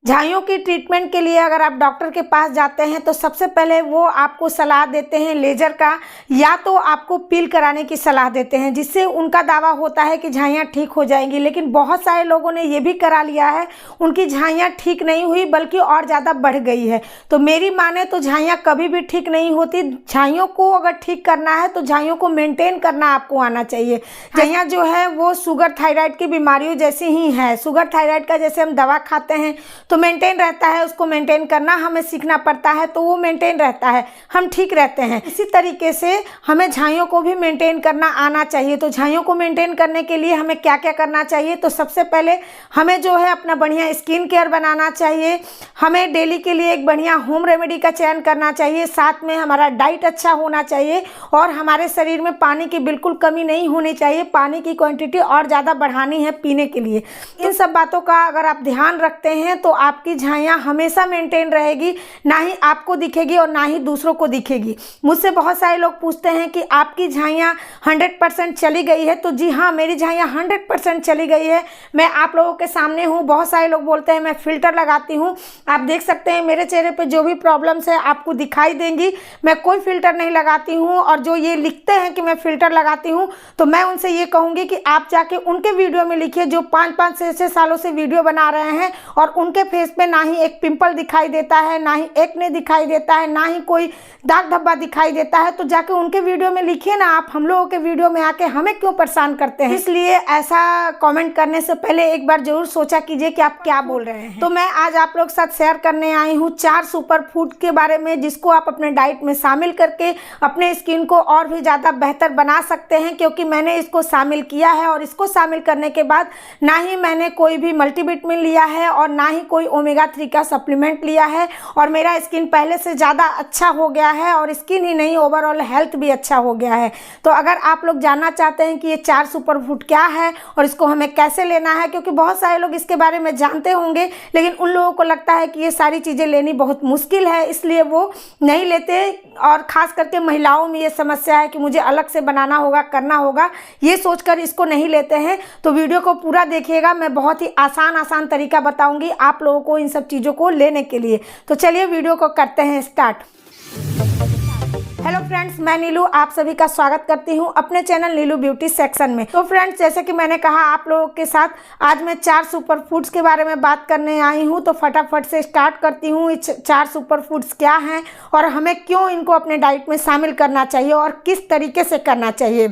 झाइयों की ट्रीटमेंट के लिए अगर आप डॉक्टर के पास जाते हैं तो सबसे पहले वो आपको सलाह देते हैं लेजर का, या तो आपको पील कराने की सलाह देते हैं, जिससे उनका दावा होता है कि झाइयाँ ठीक हो जाएंगी। लेकिन बहुत सारे लोगों ने ये भी करा लिया है, उनकी झाइयाँ ठीक नहीं हुई बल्कि और ज़्यादा बढ़ गई है। तो मेरी माने तो झाइयाँ कभी भी ठीक नहीं होती। झाइयों को अगर ठीक करना है तो झाइयों को मेंटेन करना आपको आना चाहिए। झाइयाँ जो है वो शुगर थायराइड की बीमारियों जैसी ही है। शुगर थायराइड का जैसे हम दवा खाते हैं तो मेंटेन रहता है, उसको मेंटेन करना हमें सीखना पड़ता है, तो वो मेंटेन रहता है, हम ठीक रहते हैं। इसी तरीके से हमें झाइयों को भी मेंटेन करना आना चाहिए। तो झाइयों को मेंटेन करने के लिए हमें क्या क्या करना चाहिए, तो सबसे पहले हमें जो है अपना बढ़िया स्किन केयर बनाना चाहिए। हमें डेली के लिए एक बढ़िया होम रेमेडी का चयन करना चाहिए। साथ में हमारा डाइट अच्छा होना चाहिए और हमारे शरीर में पानी की बिल्कुल कमी नहीं होनी चाहिए। पानी की क्वांटिटी और ज़्यादा बढ़ानी है पीने के लिए। इन सब बातों का अगर आप ध्यान रखते हैं तो आपकी झाइयाँ हमेशा मेंटेन रहेगी, ना ही आपको दिखेगी और ना ही दूसरों को दिखेगी। मुझसे बहुत सारे लोग पूछते हैं कि आपकी झाइयाँ 100% चली गई है। तो जी हाँ, मेरी झाइयाँ 100% चली गई है। मैं आप लोगों के सामने हूँ। बहुत सारे लोग बोलते हैं मैं फ़िल्टर लगाती हूँ। आप देख सकते हैं मेरे चेहरे पे जो भी प्रॉब्लम्स है आपको दिखाई देंगी। मैं कोई फ़िल्टर नहीं लगाती हूँ। और जो ये लिखते हैं कि मैं फ़िल्टर लगाती हूँ, तो मैं उनसे ये कहूँगी कि आप जाके उनके वीडियो में लिखिए जो 5-5 6-6 सालों से वीडियो बना रहे हैं और उनके फेस पे ना ही एक पिंपल दिखाई देता है, ना ही एक्ने दिखाई देता है, ना ही कोई दाग धब्बा दिखाई देता है। तो जाके उनके वीडियो में लिखिए ना। आप हम लोगों के वीडियो में आके हमें क्यों परेशान करते हैं? इसलिए ऐसा कमेंट करने से पहले एक बार जरूर सोचा कीजिए कि आप क्या बोल रहे हैं। तो मैं आज आप लोग के साथ शेयर करने आई हूँ 4 सुपर फूड के बारे में, जिसको आप अपने डाइट में शामिल करके अपने स्किन को और भी ज़्यादा बेहतर बना सकते हैं। क्योंकि मैंने इसको शामिल किया है और इसको शामिल करने के बाद ना ही मैंने कोई भी मल्टीविटामिन लिया है और ना ही कोई ओमेगा 3 का सप्लीमेंट लिया है, और मेरा स्किन पहले से ज़्यादा अच्छा हो गया है। और स्किन ही नहीं, ओवरऑल हेल्थ भी अच्छा हो गया है। तो अगर आप लोग जानना चाहते हैं कि ये 4 सुपर फूड क्या है और इसको हमें कैसे लेना है, क्योंकि बहुत सारे लोग इसके बारे में जानते होंगे लेकिन उन लोगों को लगता है कि ये सारी चीज़ें लेनी बहुत मुश्किल है, इसलिए वो नहीं लेते। और ख़ास करके महिलाओं में ये समस्या है कि मुझे अलग से बनाना होगा, करना होगा, ये सोचकर इसको नहीं लेते हैं। तो वीडियो को पूरा देखिएगा। मैं बहुत ही आसान तरीका बताऊंगी आप लोगों को इन सब चीज़ों को लेने के लिए। तो चलिए वीडियो को करते हैं स्टार्ट। हेलो फ्रेंड्स, मैं नीलू आप सभी का स्वागत करती हूं अपने चैनल नीलू ब्यूटी सेक्शन में। तो फ्रेंड्स, जैसे कि मैंने कहा आप लोगों के साथ आज मैं 4 सुपर फूड्स के बारे में बात करने आई हूं। तो फटाफट से स्टार्ट करती हूं। ये 4 सुपर फूड्स क्या हैं और हमें क्यों इनको अपने डाइट में शामिल करना चाहिए और किस तरीके से करना चाहिए।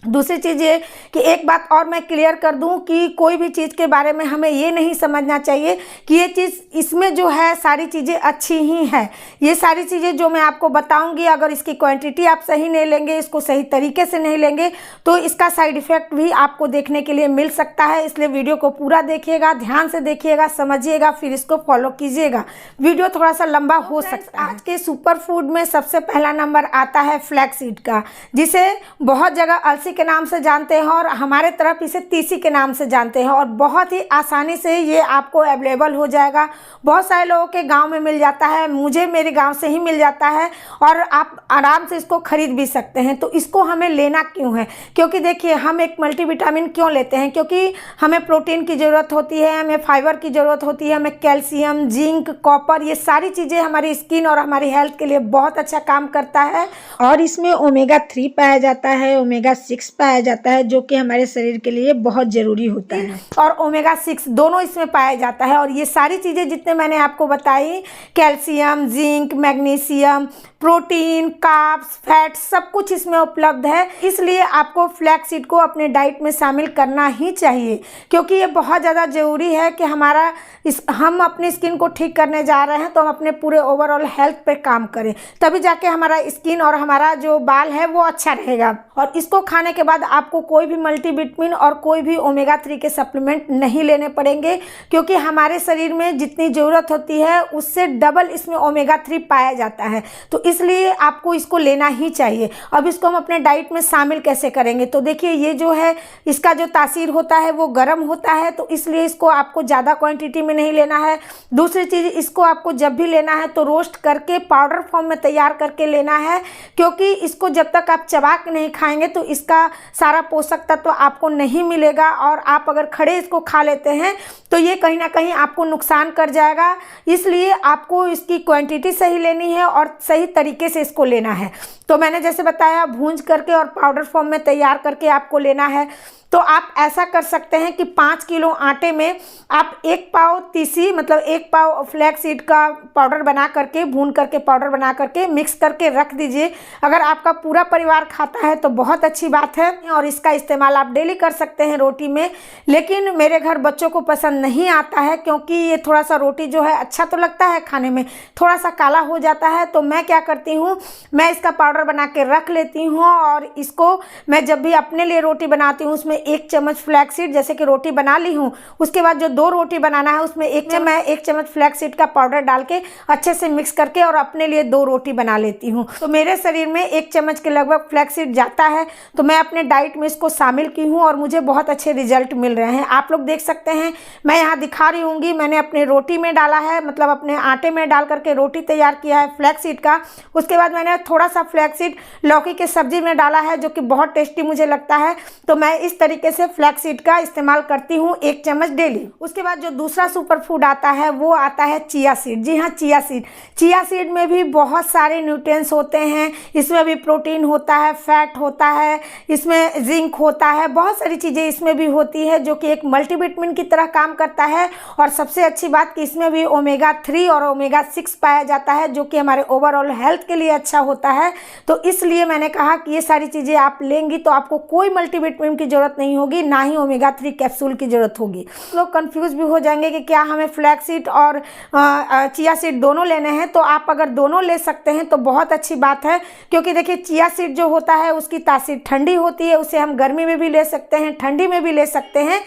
दूसरी चीज़ ये कि एक बात और मैं क्लियर कर दूं कि कोई भी चीज़ के बारे में हमें ये नहीं समझना चाहिए कि ये चीज़ इसमें जो है सारी चीज़ें अच्छी ही हैं। ये सारी चीज़ें जो मैं आपको बताऊंगी, अगर इसकी क्वांटिटी आप सही नहीं लेंगे, इसको सही तरीके से नहीं लेंगे, तो इसका साइड इफ़ेक्ट भी आपको देखने के लिए मिल सकता है। इसलिए वीडियो को पूरा देखिएगा, ध्यान से देखिएगा, समझिएगा, फिर इसको फॉलो कीजिएगा। वीडियो थोड़ा सा लंबा हो सकता है। आज के सुपर फूड में सबसे पहला नंबर आता है फ्लैक्सीड का, जिसे बहुत जगह के नाम से जानते हैं और हमारे तरफ इसे तीसी के नाम से जानते हैं। और बहुत ही आसानी से ये आपको अवेलेबल हो जाएगा। बहुत सारे लोगों के गांव में मिल जाता है, मुझे मेरे गांव से ही मिल जाता है और आप आराम से इसको खरीद भी सकते हैं। तो इसको हमें लेना क्यों है? क्योंकि देखिए, हम एक मल्टीविटामिन क्यों लेते हैं? क्योंकि हमें प्रोटीन की ज़रूरत होती है, हमें फाइबर की ज़रूरत होती है, हमें कैल्शियम, जिंक, कॉपर, ये सारी चीज़ें हमारी स्किन और हमारी हेल्थ के लिए बहुत अच्छा काम करता है। और इसमें ओमेगा 3 पाया जाता है, ओमेगा 6 पाया जाता है, जो कि हमारे शरीर के लिए बहुत ज़रूरी होता है। और ओमेगा 6 दोनों इसमें पाया जाता है। और ये सारी चीज़ें जितने मैंने आपको बताई, calcium, zinc, magnesium, protein, carbs, fat, सब कुछ इसमें उपलब्ध है। इसलिए आपको फ्लैक्सीड को अपने डाइट में शामिल करना ही चाहिए, क्योंकि ये बहुत ज़्यादा ज़रूरी है कि हम अपनी स्किन को ठीक करने जा रहे हैं तो हम अपने पूरे ओवरऑल हेल्थ पे काम करें, तभी जाके हमारा स्किन और हमारा जो बाल है वो अच्छा रहेगा। और इसको खाने के बाद आपको कोई भी मल्टीविटामिन और कोई भी ओमेगा 3 के सप्लीमेंट नहीं लेने पड़ेंगे, क्योंकि हमारे शरीर में जितनी ज़रूरत होती है उससे डबल इसमें ओमेगा 3 पाया जाता है। तो इसलिए आपको इसको लेना ही चाहिए। अब इसको हम अपने डाइट में शामिल कैसे करेंगे? तो देखिए, ये जो है इसका जो तासीर होता है वो गर्म होता है, तो इसलिए इसको आपको ज़्यादा क्वांटिटी में नहीं लेना है। दूसरी चीज़, इसको आपको जब भी लेना है तो रोस्ट करके पाउडर फॉर्म में तैयार करके लेना है, क्योंकि इसको जब तक आप चबा के नहीं खाएंगे तो इसका का सारा पोषक तत्व आपको नहीं मिलेगा, और आप अगर खड़े इसको खा लेते हैं तो ये कहीं ना कहीं आपको नुकसान कर जाएगा। इसलिए आपको इसकी क्वांटिटी सही लेनी है और सही तरीके से इसको लेना है। तो मैंने जैसे बताया, भूंज करके और पाउडर फॉर्म में तैयार करके आपको लेना है। तो आप ऐसा कर सकते हैं कि 5 किलो आटे में आप 1 पाव तीसी, मतलब 1 पाव फ्लैक्स सीड का पाउडर बना करके, भून करके पाउडर बना करके मिक्स करके रख दीजिए। अगर आपका पूरा परिवार खाता है तो बहुत अच्छी बात है, और इसका इस्तेमाल आप डेली कर सकते हैं रोटी में। लेकिन मेरे घर बच्चों को पसंद नहीं आता है, क्योंकि ये थोड़ा सा रोटी जो है अच्छा तो लगता है खाने में, थोड़ा सा काला हो जाता है। तो मैं क्या करती हूँ, मैं इसका पाउडर बना के रख लेती हूँ, और इसको मैं जब भी अपने लिए रोटी बनाती हूँ उसमें 1 चम्मच फ्लैक्स सीड, जैसे कि रोटी बना ली हूँ, उसके बाद जो 2 रोटी बनाना है उसमें 1 चम्मच फ्लैक्स सीड का पाउडर डाल के अच्छे से मिक्स करके और अपने लिए 2 रोटी बना लेती हूँ। तो मेरे शरीर में 1 चम्मच के लगभग फ्लैक्स सीड जाता है, तो मैं अपने डाइट में इसको शामिल की हूँ और मुझे बहुत अच्छे रिजल्ट मिल रहे हैं। आप लोग देख सकते हैं, मैं यहाँ दिखा रही हूँगी, मैंने अपने रोटी में डाला है, मतलब अपने आटे में डाल करके रोटी तैयार किया है फ्लैक्स सीड का। उसके बाद मैंने थोड़ा सा फ्लैक्स सीड लौकी के सब्जी में डाला है, जो कि बहुत टेस्टी मुझे लगता है। तो मैं इस तरीके से फ्लैक्स सीड का इस्तेमाल करती हूँ 1 चम्मच डेली। उसके बाद जो दूसरा सुपर फूड आता है वो आता है चिया सीड। जी हाँ, चिया सीड। चिया सीड में भी बहुत सारे न्यूट्रिएंट्स होते हैं, इसमें भी प्रोटीन होता है, फैट होता है, इसमें जिंक होता है, बहुत सारी चीज़ें इसमें भी होती है, जो कि एक मल्टीविटामिन की तरह काम करता है। और सबसे अच्छी बात कि इसमें भी ओमेगा 3 और ओमेगा 6 पाया जाता है, जो कि हमारे ओवरऑल हेल्थ के लिए अच्छा होता है। तो इसलिए मैंने कहा कि ये सारी चीज़ें आप लेंगी तो आपको कोई मल्टीविटामिन की जरूरत नहीं होगी, ना ही ओमेगा 3 कैप्सूल की जरूरत होगी। लोग कंफ्यूज भी हो जाएंगे कि क्या हमें फ्लैक्स सीड और चिया सीड दोनों लेने हैं। तो आप अगर दोनों ले सकते हैं तो बहुत अच्छी बात है, क्योंकि देखिए चिया सीड जो होता है उसकी तासीर ठंडी होती है, उसे हम गर्मी में भी ले सकते हैं, ठंडी में भी ले सकते हैं।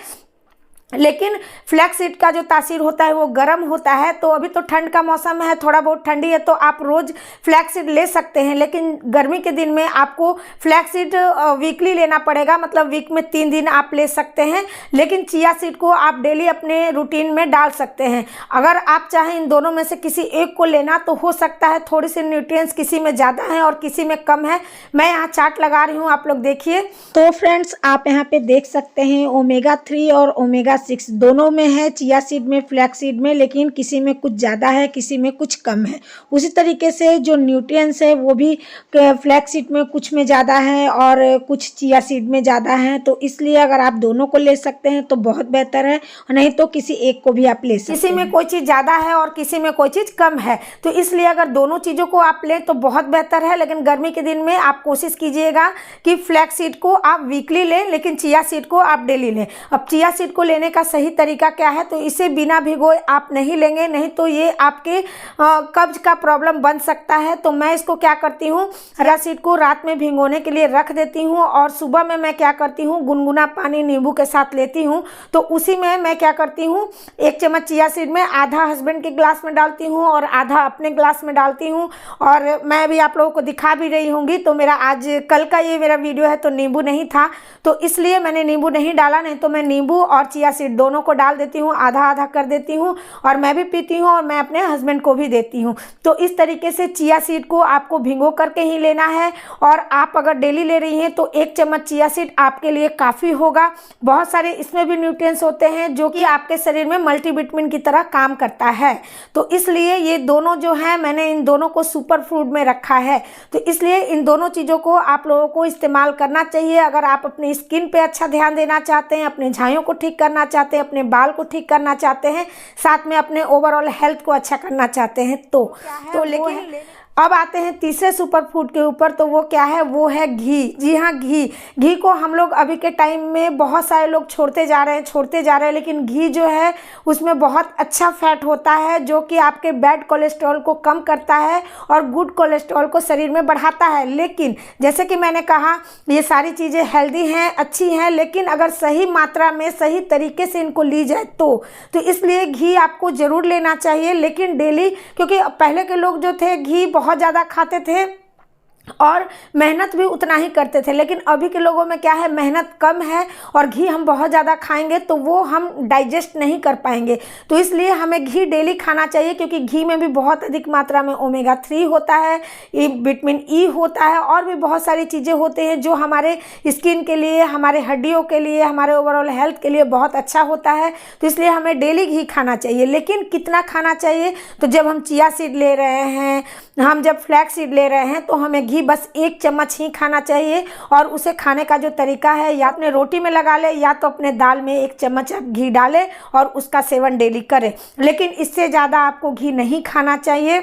लेकिन फ्लैक्स सीड का जो तासीर होता है वो गर्म होता है। तो अभी तो ठंड का मौसम है, थोड़ा बहुत ठंडी है, तो आप रोज़ फ्लैक्स सीड ले सकते हैं। लेकिन गर्मी के दिन में आपको फ्लैक्स सीड वीकली लेना पड़ेगा, मतलब वीक में 3 दिन आप ले सकते हैं। लेकिन चिया सीड को आप डेली अपने रूटीन में डाल सकते हैं। अगर आप चाहें इन दोनों में से किसी एक को लेना तो हो सकता है थोड़ी सी न्यूट्रिएंट्स किसी में ज़्यादा है और किसी में कम है। मैं यहाँ चार्ट लगा रही हूँ, आप लोग देखिए। तो फ्रेंड्स, आप यहाँ पे देख सकते हैं ओमेगा 3 और ओमेगा 6 दोनों में है, चिया सीड में, फ्लैक्स सीड में, लेकिन किसी में कुछ ज़्यादा है, किसी में कुछ कम है। उसी तरीके से जो न्यूट्रिएंट्स है वो भी फ्लैक्स सीड में कुछ में ज़्यादा है और कुछ चिया सीड में ज़्यादा है। तो इसलिए अगर आप दोनों को ले सकते हैं तो बहुत बेहतर है, और नहीं तो किसी एक को भी आप ले सकते हैं। किसी में कोई चीज़ ज़्यादा है और किसी में कोई चीज़ कम है, तो इसलिए अगर दोनों चीज़ों को आप लें तो बहुत बेहतर है। लेकिन गर्मी के दिन में आप कोशिश कीजिएगा कि फ्लैक्स सीड को आप वीकली लें, लेकिन चिया सीड को आप डेली लें। अब चिया सीड को लेने का सही तरीका क्या है, तो इसे बिना भिगोए आप नहीं लेंगे, नहीं तो ये आपके कब्ज का प्रॉब्लम बन सकता है। तो मैं इसको क्या करती हूँ, चिया सीड को रात में भिगोने के लिए रख देती हूँ, और सुबह में मैं क्या करती हूँ, गुनगुना पानी नींबू के साथ लेती हूँ। तो उसी में मैं क्या करती हूँ, 1 चम्मच चिया सीड में आधा हस्बैंड के ग्लास में डालती हूँ और आधा अपने ग्लास में डालती हूँ। और मैं भी आप लोगों को दिखा भी रही होंगी। तो मेरा आज कल का ये मेरा वीडियो है, तो नींबू नहीं था, तो इसलिए मैंने नींबू नहीं डाला, नहीं तो मैं नींबू और चिया सीड दोनों को डाल देती हूँ, आधा आधा कर देती हूँ, और मैं भी पीती हूँ और मैं अपने हस्बैंड को भी देती हूँ। तो इस तरीके से चिया सीड को आपको भिगो करके ही लेना है, और आप अगर डेली ले रही हैं तो 1 चम्मच चिया सीड आपके लिए काफ़ी होगा। बहुत सारे इसमें भी न्यूट्रिएंट्स होते हैं जो कि आपके शरीर में मल्टीविटामिन की तरह काम करता है। तो इसलिए ये दोनों जो हैं, मैंने इन दोनों को सुपर फूड में रखा है। तो इसलिए इन दोनों चीज़ों को आप लोगों को इस्तेमाल करना चाहिए। अगर आप अपनी स्किन पे अच्छा ध्यान देना चाहते हैं, अपने झाइयों को ठीक करना चाहते हैं, अपने बाल को ठीक करना चाहते हैं, साथ में अपने ओवरऑल हेल्थ को अच्छा करना चाहते हैं, तो लेकिन अब आते हैं तीसरे सुपर फूड के ऊपर। तो वो क्या है, वो है घी। जी हाँ, घी को हम लोग अभी के टाइम में बहुत सारे लोग छोड़ते जा रहे हैं, लेकिन घी जो है उसमें बहुत अच्छा फैट होता है, जो कि आपके बैड कोलेस्ट्रॉल को कम करता है और गुड कोलेस्ट्रॉल को शरीर में बढ़ाता है। लेकिन जैसे कि मैंने कहा, ये सारी चीज़ें हेल्दी हैं, अच्छी हैं, लेकिन अगर सही मात्रा में, सही तरीके से इनको ली जाए तो इसलिए घी आपको ज़रूर लेना चाहिए, लेकिन डेली। क्योंकि पहले के लोग जो थे घी बहुत ज़्यादा खाते थे, और मेहनत भी उतना ही करते थे। लेकिन अभी के लोगों में क्या है, मेहनत कम है और घी हम बहुत ज़्यादा खाएंगे तो वो हम डाइजेस्ट नहीं कर पाएंगे। तो इसलिए हमें घी डेली खाना चाहिए, क्योंकि घी में भी बहुत अधिक मात्रा में ओमेगा 3 होता है, विटामिन ई होता है और भी बहुत सारी चीज़ें होते हैं जो हमारे स्किन के लिए, हमारे हड्डियों के लिए, हमारे ओवरऑल हेल्थ के लिए बहुत अच्छा होता है। तो इसलिए हमें डेली घी खाना चाहिए। लेकिन कितना खाना चाहिए, तो जब हम चिया सीड ले रहे हैं, हम जब फ्लैक्स सीड ले रहे हैं, तो हमें घी बस 1 चम्मच ही खाना चाहिए। और उसे खाने का जो तरीका है, या अपने रोटी में लगा ले या तो अपने दाल में 1 चम्मच आप घी डालें और उसका सेवन डेली करें। लेकिन इससे ज़्यादा आपको घी नहीं खाना चाहिए।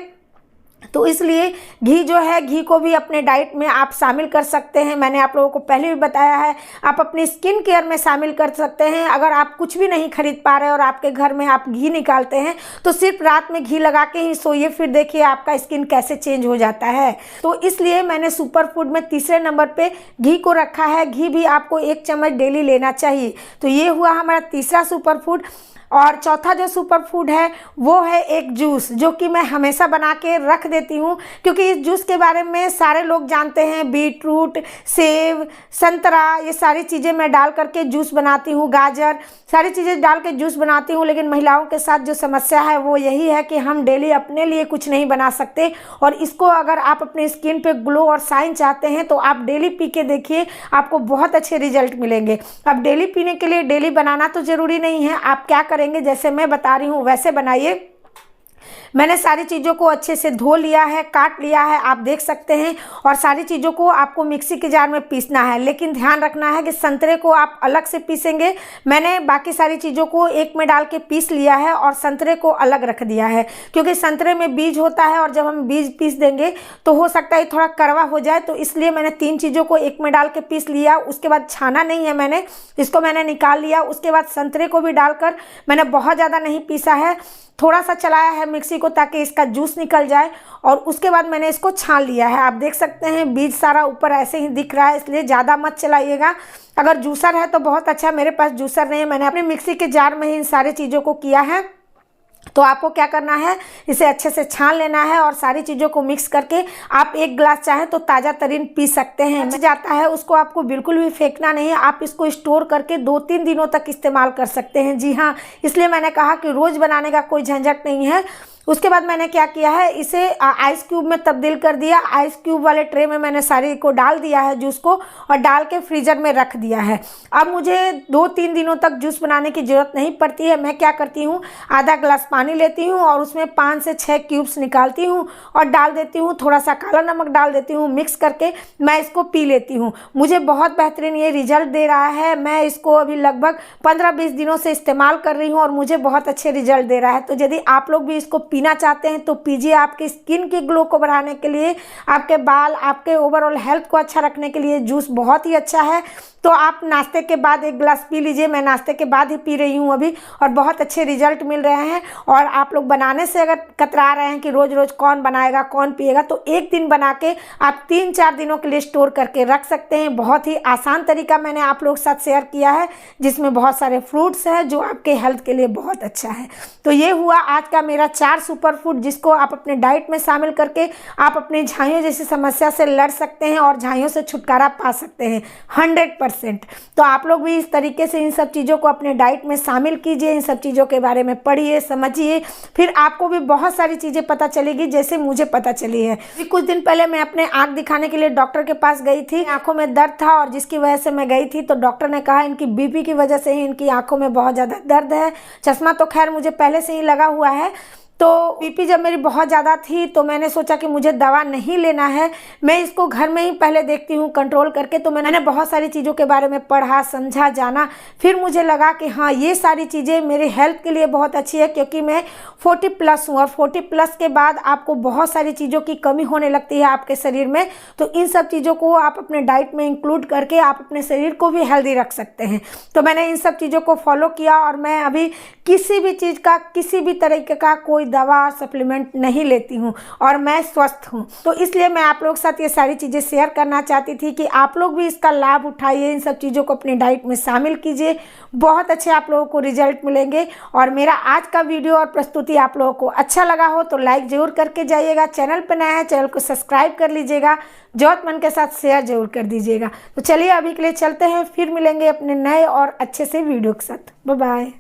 तो इसलिए घी जो है, घी को भी अपने डाइट में आप शामिल कर सकते हैं। मैंने आप लोगों को पहले भी बताया है, आप अपनी स्किन केयर में शामिल कर सकते हैं। अगर आप कुछ भी नहीं खरीद पा रहे और आपके घर में आप घी निकालते हैं, तो सिर्फ रात में घी लगा के ही सोइए, फिर देखिए आपका स्किन कैसे चेंज हो जाता है। तो इसलिए मैंने सुपर फूड में तीसरे नंबर पे घी को रखा है। घी भी आपको 1 चम्मच डेली लेना चाहिए। तो ये हुआ हमारा तीसरा सुपर फूड। और चौथा जो सुपर फूड है वो है एक जूस, जो कि मैं हमेशा बना के रख देती हूँ, क्योंकि इस जूस के बारे में सारे लोग जानते हैं। बीटरूट, सेब, संतरा, ये सारी चीज़ें मैं डाल करके जूस बनाती हूँ, गाजर, सारी चीज़ें डाल के जूस बनाती हूँ। लेकिन महिलाओं के साथ जो समस्या है वो यही है कि हम डेली अपने लिए कुछ नहीं बना सकते। और इसको अगर आप अपने स्किन पे ग्लो और शाइन चाहते हैं तो आप डेली पी के देखिए, आपको बहुत अच्छे रिजल्ट मिलेंगे। अब डेली पीने के लिए डेली बनाना तो ज़रूरी नहीं है। आप क्या करेंगे, जैसे मैं बता रही हूँ वैसे बनाइए। मैंने सारी चीज़ों को अच्छे से धो लिया है, काट लिया है, आप देख सकते हैं। और सारी चीज़ों को आपको मिक्सी के जार में पीसना है। लेकिन ध्यान रखना है कि संतरे को आप अलग से पीसेंगे। मैंने बाकी सारी चीज़ों को एक में डाल के पीस लिया है और संतरे को अलग रख दिया है, क्योंकि संतरे में बीज होता है और जब हम बीज पीस देंगे तो हो सकता है थोड़ा कड़वा हो जाए। तो इसलिए मैंने 3 चीज़ों को एक में डाल के पीस लिया। उसके बाद छाना नहीं है मैंने, इसको मैंने निकाल लिया। उसके बाद संतरे को भी डालकर मैंने बहुत ज़्यादा नहीं पीसा है, थोड़ा सा चलाया है मिक्सी को ताकि इसका जूस निकल जाए। और उसके बाद मैंने इसको छान लिया है। आप देख सकते हैं बीज सारा ऊपर ऐसे ही दिख रहा है, इसलिए ज़्यादा मत चलाइएगा। अगर जूसर है तो बहुत अच्छा, मेरे पास जूसर नहीं है, मैंने अपने मिक्सी के जार में ही इन सारी चीज़ों को किया है। तो आपको क्या करना है, इसे अच्छे से छान लेना है और सारी चीज़ों को मिक्स करके आप 1 गिलास चाहे तो ताज़ा तरीन पी सकते हैं। बच जाता है उसको आपको बिल्कुल भी फेंकना नहीं है, आप इसको स्टोर करके 2-3 दिनों तक इस्तेमाल कर सकते हैं। जी हाँ, इसलिए मैंने कहा कि रोज़ बनाने का कोई झंझट नहीं है। उसके बाद मैंने क्या किया है, इसे आइस क्यूब में तब्दील कर दिया। आइस क्यूब वाले ट्रे में मैंने सारी को डाल दिया है जूस को, और डाल के फ्रीजर में रख दिया है। अब मुझे 2-3 दिनों तक जूस बनाने की ज़रूरत नहीं पड़ती है। मैं क्या करती हूँ, आधा गिलास पानी लेती हूँ और उसमें 5 से 6 क्यूब्स निकालती हूँ और डाल देती हूँ, थोड़ा सा काला नमक डाल देती हूँ, मिक्स करके मैं इसको पी लेती हूँ। मुझे बहुत बेहतरीन ये रिजल्ट दे रहा है। मैं इसको अभी लगभग 15-20 दिनों से इस्तेमाल कर रही हूँ और मुझे बहुत अच्छे रिजल्ट दे रहा है। तो यदि आप लोग भी इसको पीना चाहते हैं तो पीजिए। आपकी स्किन के ग्लो को बढ़ाने के लिए, आपके बाल, आपके ओवरऑल हेल्थ को अच्छा रखने के लिए जूस बहुत ही अच्छा है। तो आप नाश्ते के बाद 1 गिलास पी लीजिए। मैं नाश्ते के बाद ही पी रही हूँ अभी, और बहुत अच्छे रिजल्ट मिल रहे हैं। और आप लोग बनाने से अगर कतरा रहे हैं कि रोज़ रोज़ कौन बनाएगा, कौन पिएगा, तो एक दिन बना के आप 3-4 दिनों के लिए स्टोर करके रख सकते हैं। बहुत ही आसान तरीका मैंने आप लोग के साथ शेयर किया है, जिसमें बहुत सारे फ्रूट्स हैं जो आपके हेल्थ के लिए बहुत अच्छा है। तो ये हुआ आज का मेरा 4 सुपर फूड, जिसको आप अपने डाइट में शामिल करके आप अपने झाइयों जैसी समस्या से लड़ सकते हैं और झाइयों से छुटकारा पा सकते हैं 100%। तो आप लोग भी इस तरीके से इन सब चीज़ों को अपने डाइट में शामिल कीजिए। इन सब चीज़ों के बारे में पढ़िए, समझिए, फिर आपको भी बहुत सारी चीज़ें पता चलेगी, जैसे मुझे पता चली है। कुछ दिन पहले मैं अपने आँख दिखाने के लिए डॉक्टर के पास गई थी। आँखों में दर्द था और जिसकी वजह से मैं गई थी, तो डॉक्टर ने कहा इनकी बीपी की वजह से ही इनकी आँखों में बहुत ज़्यादा दर्द है। चश्मा तो खैर मुझे पहले से ही लगा हुआ है। तो बीपी जब मेरी बहुत ज़्यादा थी तो मैंने सोचा कि मुझे दवा नहीं लेना है, मैं इसको घर में ही पहले देखती हूँ कंट्रोल करके। तो मैंने बहुत सारी चीज़ों के बारे में पढ़ा, समझा, जाना। फिर मुझे लगा कि हाँ, ये सारी चीज़ें मेरे हेल्थ के लिए बहुत अच्छी है, क्योंकि मैं 40+ हूँ और 40+ के बाद आपको बहुत सारी चीज़ों की कमी होने लगती है आपके शरीर में। तो इन सब चीज़ों को आप अपने डाइट में इंक्लूड करके आप अपने शरीर को भी हेल्दी रख सकते हैं। तो मैंने इन सब चीज़ों को फॉलो किया और मैं अभी किसी भी चीज़ का, किसी भी तरीके का कोई दवा और सप्लीमेंट नहीं लेती हूँ और मैं स्वस्थ हूँ। तो इसलिए मैं आप लोगों के साथ ये सारी चीज़ें शेयर करना चाहती थी कि आप लोग भी इसका लाभ उठाइए, इन सब चीज़ों को अपनी डाइट में शामिल कीजिए, बहुत अच्छे आप लोगों को रिजल्ट मिलेंगे। और मेरा आज का वीडियो और प्रस्तुति आप लोगों को अच्छा लगा हो तो लाइक ज़रूर करके जाइएगा। चैनल पर नया है, चैनल को सब्सक्राइब कर लीजिएगा, ज़रूरतमंद के साथ शेयर जरूर कर दीजिएगा। तो चलिए अभी के लिए चलते हैं, फिर मिलेंगे अपने नए और अच्छे से वीडियो के साथ। Bye bye.